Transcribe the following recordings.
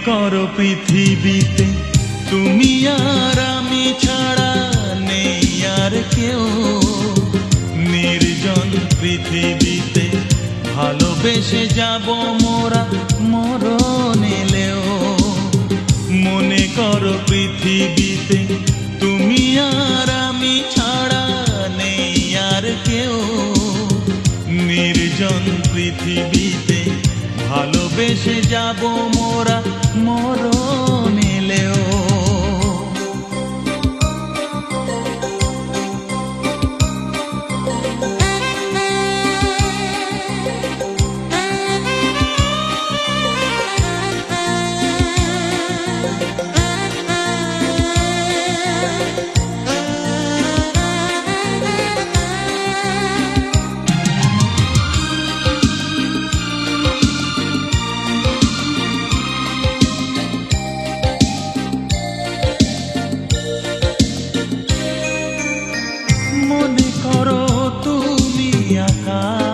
করো পৃথিবীতে তুমি আর আমি ছাড়া নেই আর কেউ। নির্জন পৃথিবীতে ভালোবেসে যাব মোরা মরণ এলেও। মনে করো পৃথিবীতে তুমি আর আমি ছাড়া নেই আর কেউ। নির্জন পৃথিবীতে ভালোবেসে যাব মোরা মরণ এলেও। মনে করো তুমি আকাশ,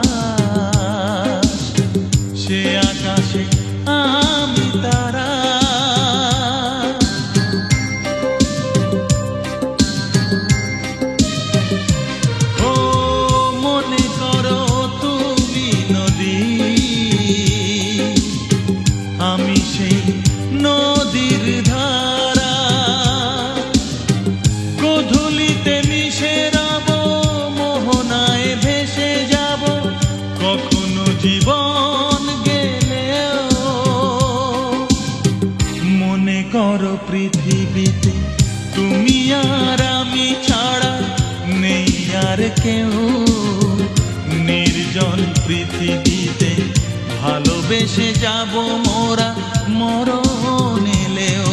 সে আকাশে আমি তারা। ও মনে করো তুমি নদী, আমি সেই নদীর ধারা। গোধূলিতে মিশে কখনো জীবন গেলেও। মনে করো পৃথিবীতে তুমি আর আমি ছাড়া নেই আর কেউ। নির্জন পৃথিবীতে ভালোবেসে যাব মোরা মরণ এলেও।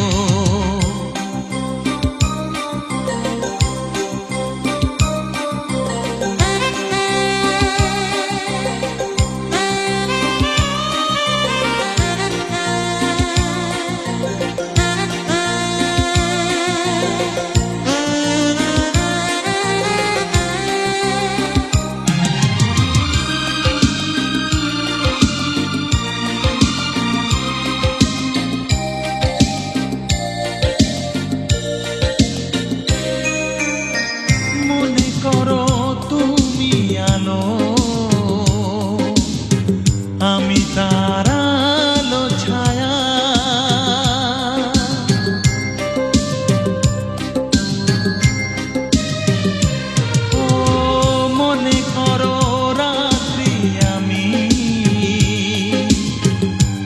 করো তুমি আলো, আমি তার আলো ছায়া। ও মনে করো রাত্রি আমি,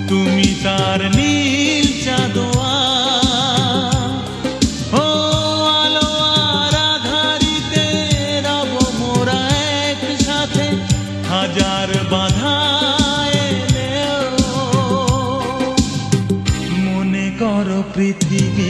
তুমি তার নীল চাঁদোয়া। হাজার বাধা এলেও মনে করো পৃথিবী